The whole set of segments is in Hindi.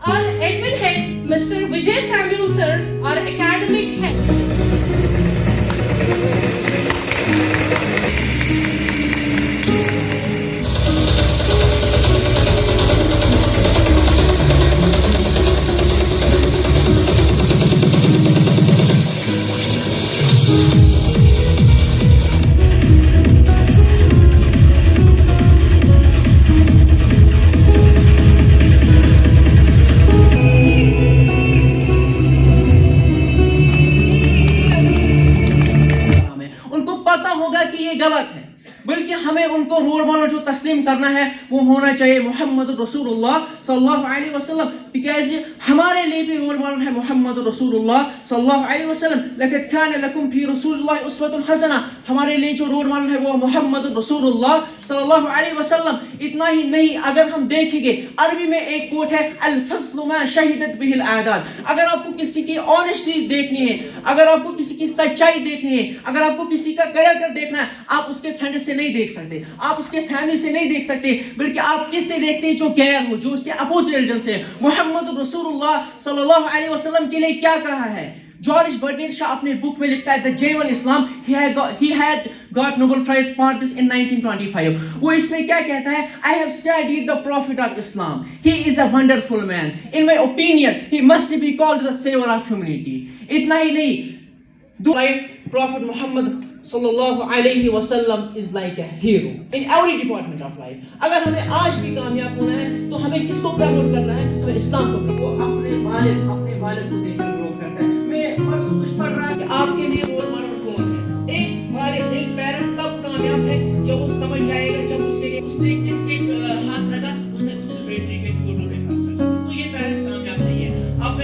और एडमिन हेड मिस्टर विजय सैमुअल सर और एकेडमिक हेड होगा कि ये गलत है, बल्कि हमें उनको रोल मॉडल जो तस्लीम करना है वो होना चाहिए मोहम्मद रसूलुल्लाह सल्लल्लाहु अलैहि वसल्लम। बिकॉज़ हमारे लिए भी रोल मॉडल है मोहम्मद रसूलुल्लाह सल्लल्लाहु अलैहि वसल्लम। लक़द कान लकुम फी रसूलिल्लाहि उस्वतुन हसना, हमारे लिए जो रोल मॉडल है वो मोहम्मद रसूलुल्लाह सल्लल्लाहु अलैहि वसल्लम। इतना ही नहीं, अगर हम देखेंगे अरबी में एक कोट है अल फस्लु मा शहिदत बिहिल आदात। अगर आपको किसी की ऑनेस्टी देखनी है, अगर आपको किसी की सच्चाई देखनी है, अगर आपको किसी का कैरेक्टर देखना है, आप उसके फ्रेंड से नहीं देख सकते, आप उसके फैमिली से नहीं देख सकते, बल्कि आप किससे देखते हैं? जो गैर हो, जो उसके अपोजिट रिलीजन से। मोहम्मद रसूलुल्लाह सल्लल्लाहु अलैहि वसल्लम के लिए क्या कहा है? जॉर्ज बर्टनेट शाह अपने बुक में लिखता है the genuine Islam, he had got Nobel Prize for this in 1925। वो इसमें क्या कहता है? I have studied the prophet of Islam, he is a wonderful man, in my opinion he must be called the savior of humanity। इतना ही नहीं, Prophet Muhammad sallallahu alaihi wasallam is like a hero in every department of life। अगर हमें आज भी कामयाब होना है तो हमें किसको प्रमोट करना है? हमें इस्लाम को। वो अपने वालिद को देखकर ग्रो करता है। मैं परसों कुछ पढ़ रहा कि आपके लिए रोल मॉडल कौन है? एक वालिद, एक पेरेंट तब कामयाब है जब वो समझ जाएगा, जब उसने किसके हाथ रखा, उसने उसके बेटे के फोटो देखा, तो ये पेरेंट कामयाब नहीं है। अब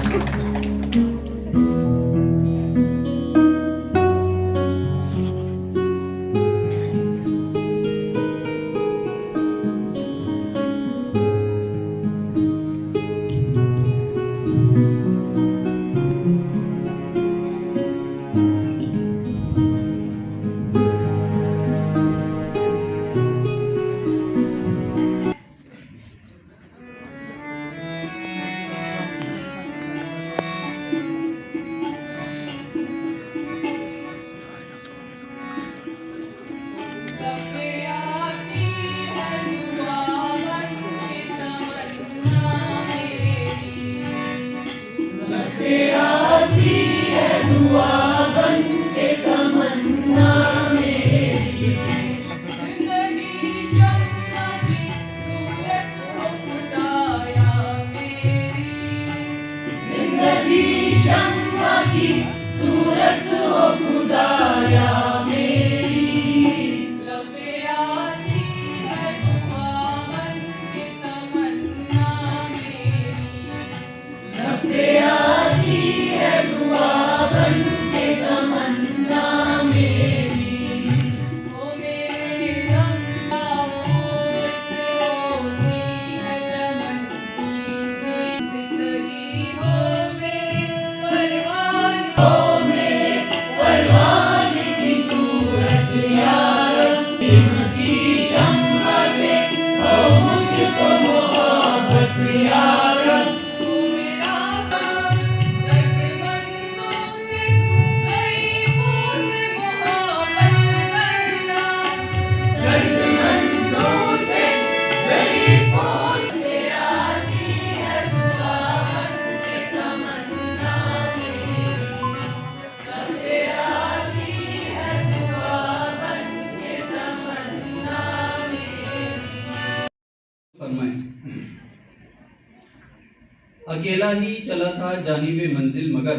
अकेला ही चला था जानिबे मंजिल मगर,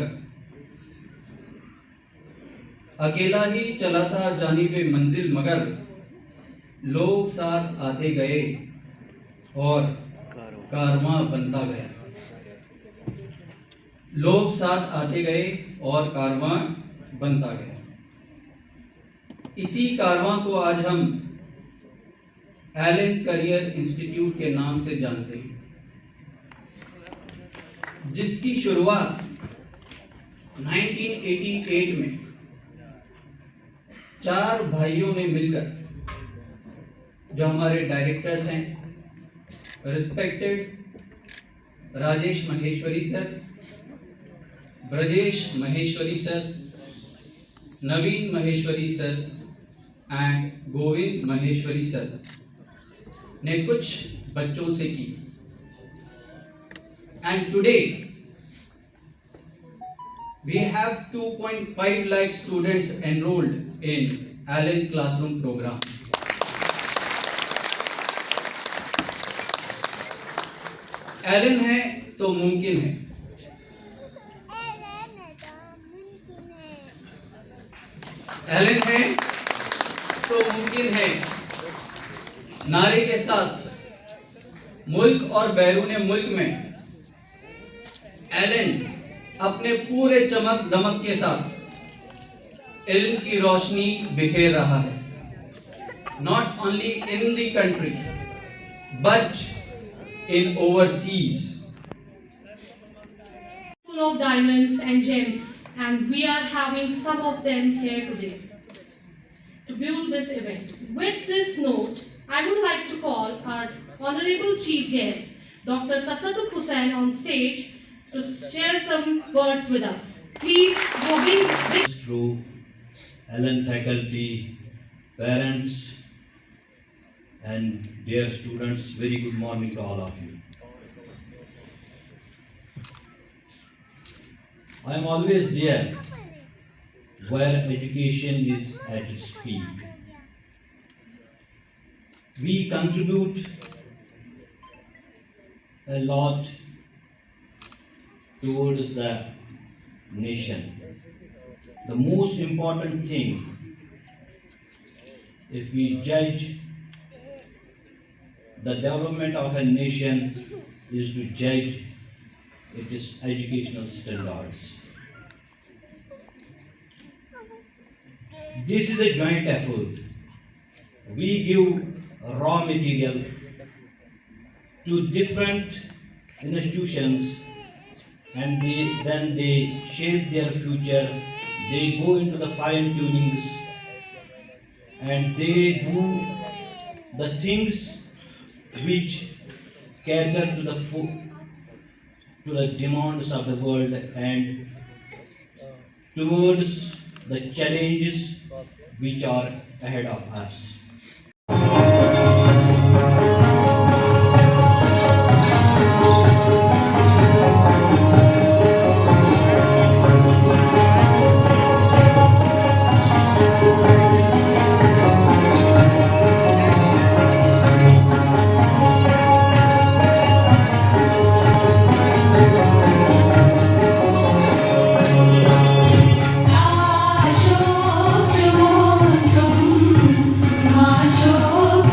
अकेला ही चला था जानिबे मंजिल मगर, लोग साथ आते गए और कारवां बनता गया। लोग साथ आते गए और कारवां बनता गया। इसी कारवां को आज हम एलन करियर इंस्टीट्यूट के नाम से जानते हैं, जिसकी शुरुआत 1988 में 4 भाइयों ने मिलकर, जो हमारे डायरेक्टर्स हैं, respected Rajesh Maheshwari sir, Brajesh Maheshwari sir, Naveen Maheshwari sir and Govind Maheshwari sir ने कुछ बच्चों से की। And today we have 2.5 lakh students enrolled in Allen Classroom program. Allen है तो मुमकिन है। एलन है तो मुमकिन है नारे के साथ मुल्क और बैरून मुल्क में एलन अपने पूरे चमक दमक के साथ इल्म की रोशनी बिखेर रहा है। Not only in the country but in overseas. Full of diamonds and gems, and we are having some of them here today to build this event. With this note, I would like to call our honorable chief guest, Dr. Tasadduq Hussain, on stage to share some words with us. Please, Govind. Through Allen faculty, parents, and dear students, very good morning to all of you. I am always there where education is at its peak. We contribute a lot towards the nation. The most important thing, if we judge the development of a nation, is to judge its educational standards. This is a joint effort. We give raw material to different institutions and then they shape their future. They go into the fine tunings and they do the things which cater to the demands of the world and towards the challenges which are ahead of us. Ashok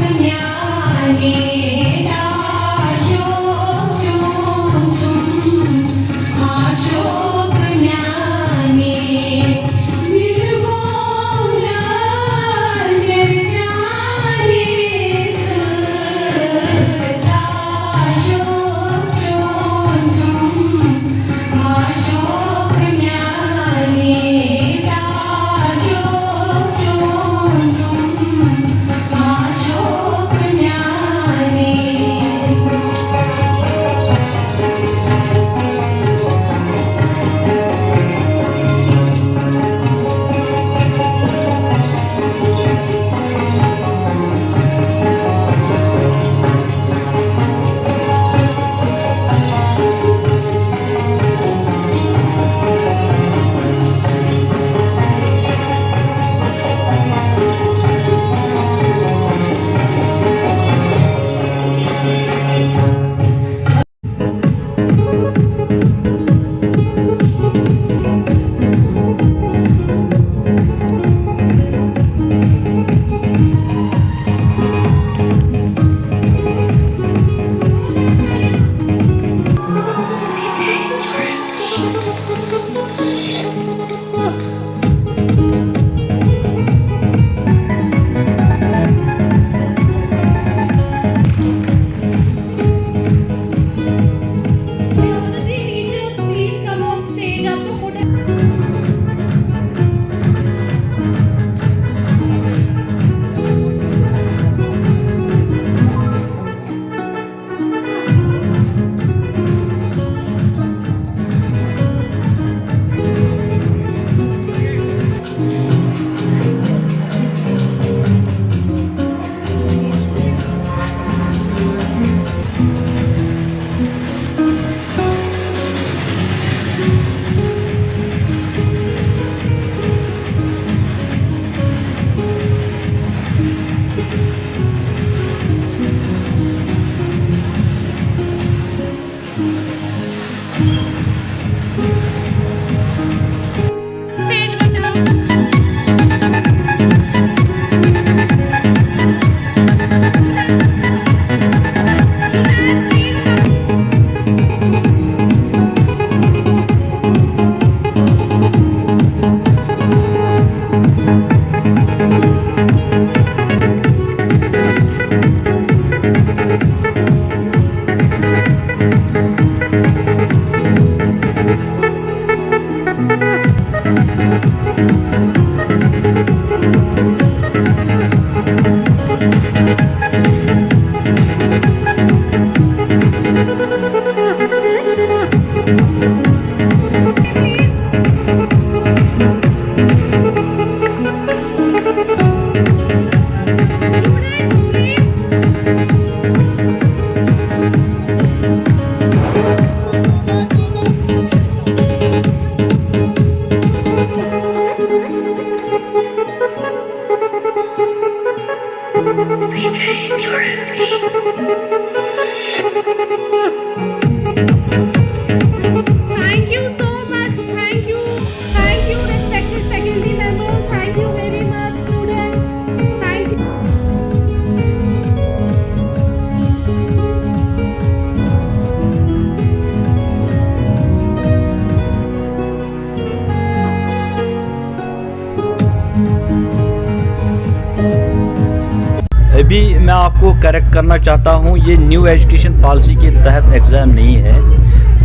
आपको करेक्ट करना चाहता हूँ, ये न्यू एजुकेशन पॉलिसी के तहत एग्ज़ाम नहीं है।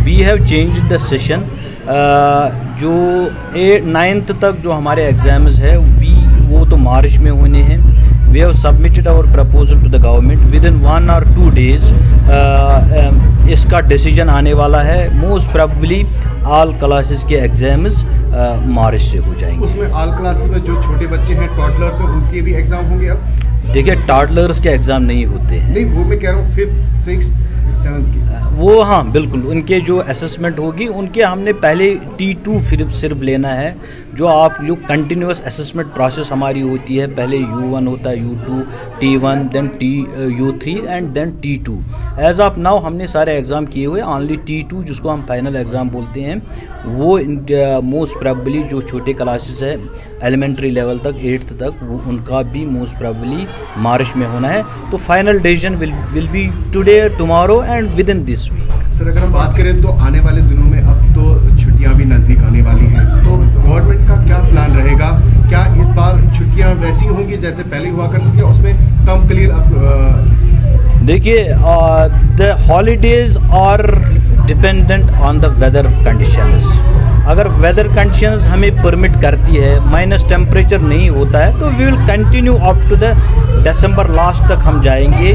We have change the session. जो 9th तक जो हमारे एग्ज़ाम्स है वो तो मार्च में होने हैं। We have submitted our proposal to the government. Within 1 or 2 days इसका डिसीजन आने वाला है। मोस्ट प्रोबेबली ऑल क्लासेस के एग्ज़ाम्स मार्च से हो जाएंगे। उसमें ऑल क्लासेस में जो छोटे बच्चे हैं, टॉडलर्स हैं, उनके भी एग्जाम होंगे अब? देखिए, टॉडलर्स के एग्ज़ाम नहीं होते हैं। नहीं, वो मैं कह रहा हूँ 5th, 6th, 7th की। वो हाँ बिल्कुल, उनके जो असेसमेंट होगी उनके हमने पहले T2 फिर सिर्फ लेना है। जो आप लोग कंटिन्यूस असेसमेंट प्रोसेस हमारी होती है, पहले U1 होता है, U2, T1, then U3 and then T2। As of now हमने सारे एग्ज़ाम किए हुए। ओनली T2 जिसको हम फाइनल एग्ज़ाम बोलते हैं, वो मोस्ट प्रोबेबली जो छोटे क्लासेस है एलिमेंट्री लेवल तक 8th तक, वो उनका भी मोस्ट प्रोबेबली मार्च में होना है। तो final decision will be today, tomorrow and within this week. Sir, अगर हम बात करें तो आने वाले दिनों में अब तो छुट्टियां भी नज़दीक आने वाली हैं, तो गवर्नमेंट का क्या प्लान रहेगा? क्या इस बार छुट्टियां वैसी होंगी जैसे पहले हुआ करती थी, उसमें कम क्लियर? देखिए, the holidays are dependent on the weather conditions. अगर वेदर कंडीशंस हमें परमिट करती है, माइनस टेम्परेचर नहीं होता है, तो we will continue up to the December last तक हम जाएंगे।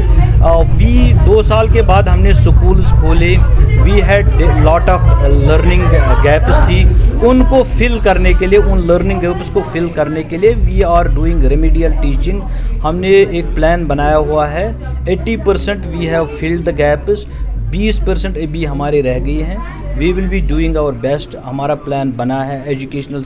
2 साल के बाद हमने स्कूल्स खोले। We had lot of learning gaps थी, उनको फिल करने के लिए, उन लर्निंग गैप्स को फिल करने के लिए we are doing remedial teaching. हमने एक प्लान बनाया हुआ है। 80% we have filled the gaps, 20% अभी हमारे रह गई हैं। We will be doing our best. हमारा प्लान बना है, एजुकेशनल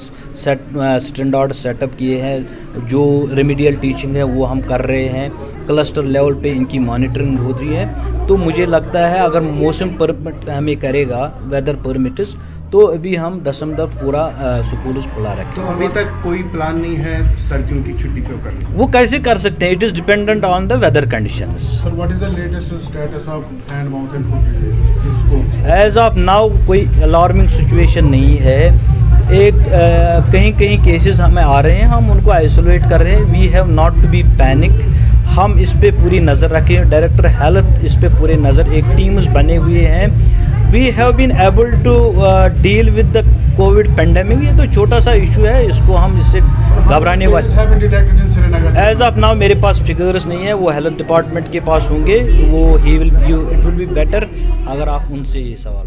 स्टैंडर्ड सेटअप किए हैं। जो रेमेडियल टीचिंग है वो हम कर रहे हैं। क्लस्टर लेवल पे इनकी मॉनिटरिंग हो रही है। तो मुझे लगता है अगर मौसम परमिट हमें करेगा, वेदर परमिट्स, तो अभी हम दिसंबर पूरा स्कूल खुला रखें। तो अभी तक कोई प्लान नहीं है सर्दियों की छुट्टी क्यों करना? वो कैसे कर सकते हैं? It is dependent on the weather conditions. Sir, what is the latest status of hand, mouth and foot disease in schools? As of now कोई अलार्मिंग सिचुएशन नहीं है। कहीं कहीं केसेस हमें आ रहे हैं, हम उनको आइसोलेट कर रहे हैं। We have not to be panic. हम इस पे पूरी नज़र रखें। डायरेक्टर हेल्थ इस पे पूरी नज़र, एक टीम्स बने हुए हैं। We have been able to deal with the covid pandemic. ये तो छोटा सा इशू है, इसको हम इससे घबराने वाले। एज ऑफ नाउ मेरे पास फिगर्स नहीं है, वो हेल्थ डिपार्टमेंट के पास होंगे। वो इट विल बी बेटर अगर आप उनसे ये सवाल